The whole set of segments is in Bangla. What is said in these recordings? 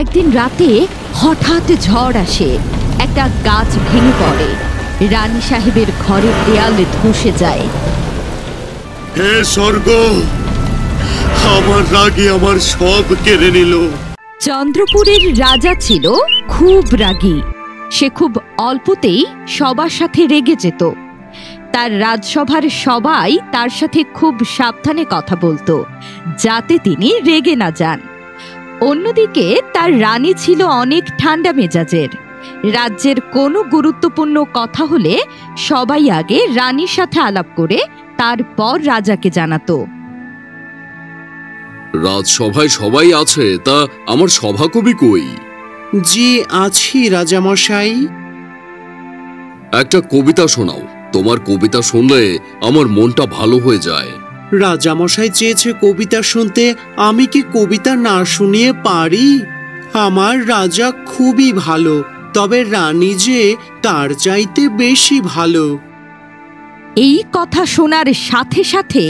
একদিন রাতে হঠাৎ ঝড় আসে, একটা গাছ ভেঙে পড়ে, রানী সাহেবের ঘরের দেয়াল ধসে যায়। হে স্বর্গ, আমার রাগে আমার সব কেড়ে নিল। চন্দ্রপুরের রাজা ছিল খুব রাগী। সে খুব অল্পতেই সবার সাথে রেগে যেত। তার রাজসভার সবাই তার সাথে খুব সাবধানে কথা বলতো, যাতে তিনি রেগে না যান। অন্যদিকে তার রানী ছিল অনেক ঠান্ডা মেজাজের। রাজ্যের কোনো গুরুত্বপূর্ণ কথা হলে সবাই আগে রানীর সাথে আলাপ করে তারপর রাজাকে জানাতো। রাজসভায় সবাই আছে, তা আমার সভাকবি কই? জি আছি রাজামশাই। একটা কবিতা শোনাও। তোমার কবিতা শুনলে আমার মনটা ভালো হয়ে যায়। রাজামশাই চেয়েছে কবিতা শুনতে, আমি কি কবিতা না শুনিয়ে পারি? আমার রাজা খুবই ভালো, তবে রানী যে তার চাইতে বেশি ভালো। এই কথা শোনার সাথে সাথে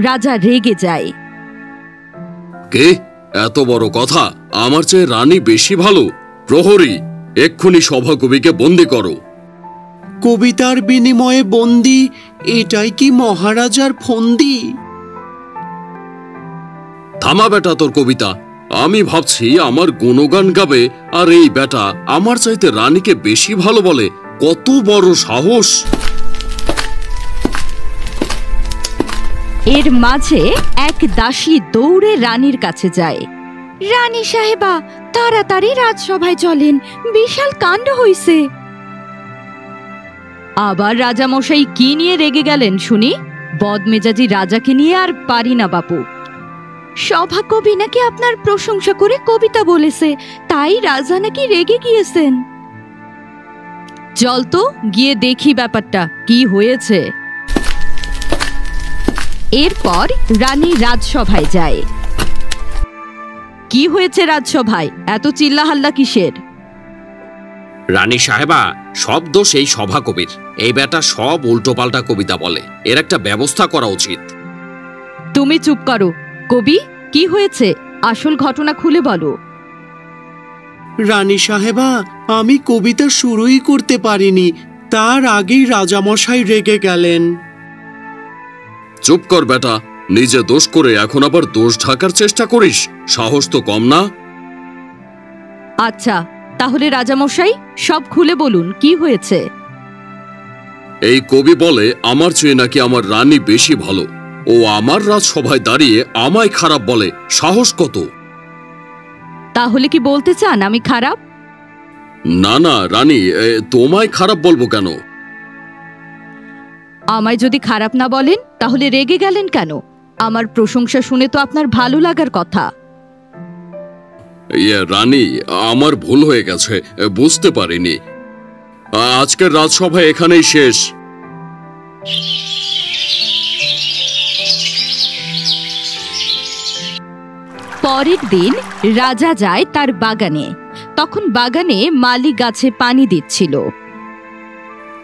রাজা রেগে যায়। কে? এত বড় কথা? আমার চেয়ে রানী বেশি ভালো? প্রহরী, এক্ষুনি সভাকবিকে বন্দি করো। কবিতার বিনিময়ে বন্দি, এটাই কি মহারাজার ফন্দি? থামা বেটা তোর কবিতা। আমি ভাবছি আমার গুণগান গাবে, আর এই বেটা আমার চাইতে রানীকে বেশি ভালো বলে। কত বড় সাহস! এর মাঝে এক দাসী দৌড়ে রানীর কাছে যায়। রানী সাহেবা, তাড়াতাড়ি রাজসভায় চলেন, বিশাল কাণ্ড হইছে। আবার রাজামশাই কি নিয়ে রেগে গেলেন শুনি? বদমেজাজি রাজাকে নিয়ে আর পারি না বাপু। সভাকবি নাকি আপনার প্রশংসা করে কবিতা বলেছে, তাই রাজা নাকি রেগে গিয়েছেন। চল তো গিয়ে দেখি ব্যাপারটা কি হয়েছে। এরপর রানী রাজসভায় যায়। কি হয়েছে রাজসভায়? এত চিল্লাহাল্লা কিসের? রানী সাহেবা, সব দোষ এই সভাকবির। এই বেটা সব উল্টোপাল্টা কবিতা বলে, এর একটা ব্যবস্থা করা উচিত। তুমি চুপ করো। কবি, কি হয়েছে? আসল ঘটনা খুলে বলো। রানী সাহেবা, আমি কবিতা শুরুই করতে পারিনি, তার আগেই রাজামশাই রেগে গেলেন। চুপ কর বেটা, নিজে দোষ করে এখন আবার দোষ ঢাকার চেষ্টা করিস? সাহস তো কম না? আচ্ছা, তাহলে রাজামশাই সব খুলে বলুন, কি হয়েছে? এই কবি বলে আমার চেয়ে নাকি আমার রানী বেশি ভালো। ও আমার রাজসভায় দাঁড়িয়ে আমায় খারাপ বলে। সাহস কত! তাহলে কি বলতে চান আমি খারাপ? না না রানী, তোমায় খারাপ বলবো কেন? আমায় যদি খারাপ না বলেন তাহলে রেগে গেলেন কেন? আমার প্রশংসা শুনে তো আপনার ভালো লাগার কথা। রানী, আমার ভুল হয়ে গেছে, বুঝতে পারিনি। আজকের রাজসভা এখানেই শেষ। পরের দিন রাজা যায় তার বাগানে। তখন বাগানে মালি গাছে পানি দিচ্ছিল।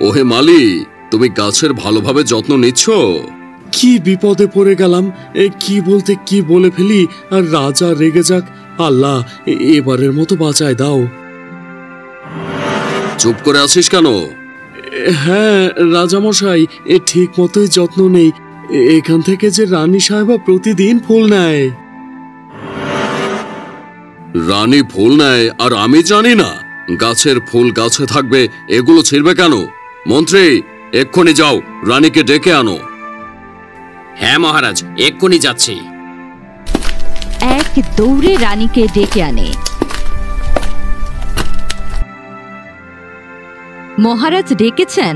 ওহে মালি, তুমি গাছের ভালোভাবে যত্ন নিচ্ছ? কি বিপদে পড়ে গেলাম, কি বলতে কি বলে ফেলি, আর রাজা রেগে যাক। আল্লাহ, এবারের মতো বাঁচায় দাও। চুপ করে আছিস কেন? হ্যাঁ রাজামশাই, ঠিক মতোই যত্ন নেই। এখান থেকে যে রানী সাহেবা প্রতিদিন ফুল নেয়। রানী ফুল নেয় আর আমি জানি না? গাছের ফুল গাছে থাকবে, এগুলো ছিঁড়বে কেন? মন্ত্রী, এক্ষুনি যাও, রানীকে ডেকে আনো। হ্যাঁ মহারাজ, এক্ষুনি যাচ্ছি। এক দৌড়ে রানীকে ডেকে আনে। মহারাজ ডেকেছেন?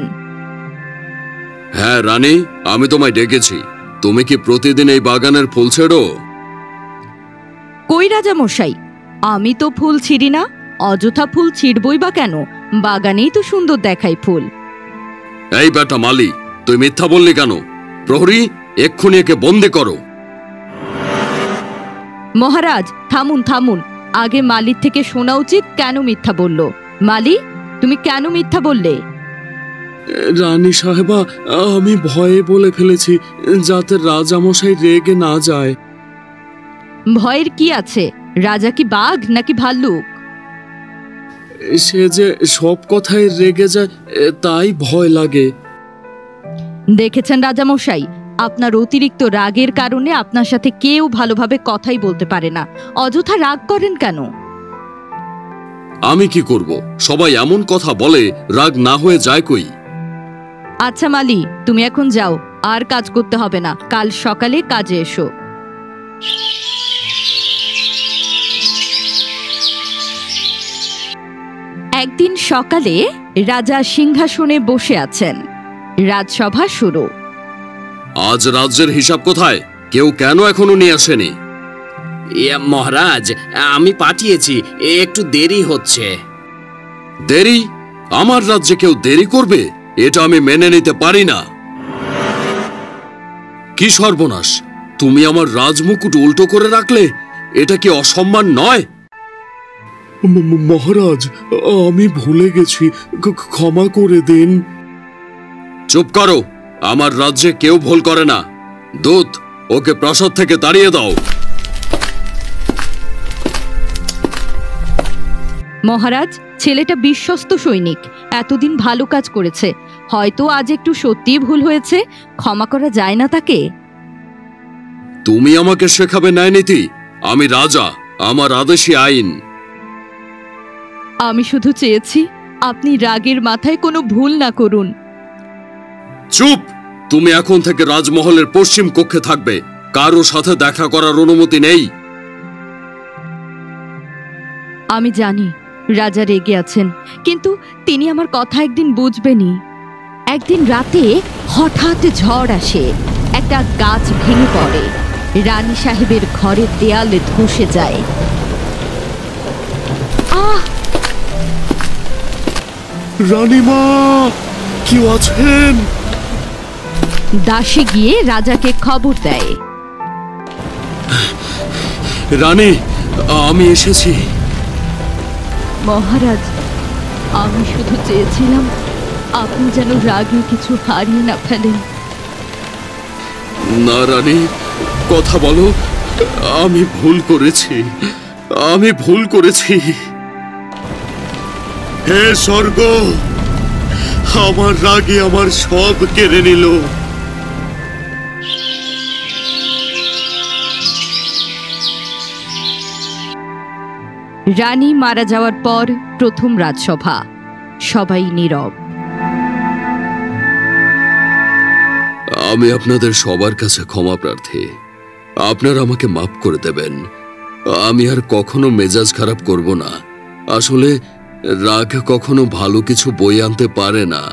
হ্যাঁ রানী, আমি তোমায় ডেকেছি। তুমি কি প্রতিদিন এই বাগানের ফুল ছেড়ো? কই রাজামশাই, আমি তো ফুল ছিঁড়ি না। অযথা ফুল ছিঁড়বই বা কেন? বাগানেই তো সুন্দর দেখায় ফুল। এই বেটা মালি, তুই মিথ্যা বললি কেন? প্রহরী, এক্ষুনি একে বন্দি করো। মহারাজ থামুন থামুন, আগে মালির থেকে শোনা উচিত কেন মিথ্যা বলল। মালি, তুমি কেন মিথ্যা বললে? রানী সাহেবা, আমি ভয়ে বলে ফেলেছি, যাতে রাজামশাই রেগে না যায়। ভয়ের কি আছে? রাজা কি বাঘ নাকি ভাল্লুক? সে যে সব কথায় রেগে যায় তাই ভয় লাগে। দেখেছেন রাজামশাই, আপনার অতিরিক্ত রাগের কারণে আপনার সাথে কেউ ভালোভাবে কথাই বলতে পারে না। অযথা রাগ করেন কেন? আমি কি করব? সবাই এমন কথা বলে, রাগ না হয়ে যায় কই? আচ্ছা মালি, তুমি এখন যাও, আর কাজ করতে হবে না। কাল সকালে কাজে এসো। একদিন সকালে রাজা সিংহাসনে বসে আছেন। রাজসভা শুরু। আজ রাজ্যের হিসাব কোথায়? কেউ কেন এখনো নিয়ে আসেনি? মহারাজ, আমি পাঠিয়েছি, একটু দেরি হচ্ছে। দেরি? আমার রাজ্যে কেউ দেরি করবে? এটা আমি মেনে নিতে পারি না। কি সর্বনাশ! তুমি আমার রাজমুকুট উল্টো করে রাখলে। এটা কি অসম্মান নয়? মহারাজ, আমি ভুলে গেছি, ক্ষমা করে দিন। চুপ করো! আমার রাজ্যে কেউ ভুল করে না। দূত, ওকে প্রাসাদ থেকে তাড়িয়ে দাও। মহারাজ, ছেলেটা বিশ্বস্ত সৈনিক, এতদিন ভালো কাজ করেছে। হয়তো আজ একটু সত্যিই ভুল হয়েছে, ক্ষমা করা যায় না তাকে? তুমি আমাকে শেখাবে ন্যায় নীতি? আমি রাজা, আমার আদেশই আইন। আমি শুধু চেয়েছি আপনি রাগের মাথায় কোনো ভুল না করুন। চুপ! তুমি এখন থেকে রাজমহলের পশ্চিম কক্ষে থাকবে। কারো সাথে দেখা করার অনুমতি নেই। আমি জানি রাজা রেগে আছেন, কিন্তু তিনি আমার কথা একদিন বুঝবেনই। একদিন রাতে হঠাৎ ঝড় আসে, একটা গাছ ভেঙে পড়ে, রানী সাহেবের ঘরের দেয়ালে ধসে যায়। আহ! রানীমা, কেউ আছেন? দাসী গিয়ে রাজাকে খবর দেয়। রানী, আমি এসেছি। মহারাজ, আমি শুধু চেয়েছিলাম আপনি যেন রাগে কিছু হারিয়ে না ফেলেন। না রানী, কথা বলো। আমি ভুল করেছি, আমি ভুল করেছি। হে স্বর্গ, আমার রাগে আমার সব কেড়ে নিল। রানী মারা যাওয়ার পর প্রথম রাজসভা, সবাই নীরব। আমি আপনাদের সবার কাছে ক্ষমা প্রার্থী। আপনারা আমাকে মাফ করে দেবেন। আমি আর কখনো মেজাজ খারাপ করব না। আসলে রাগ কখনো ভালো কিছু বয়ে আনতে পারে না।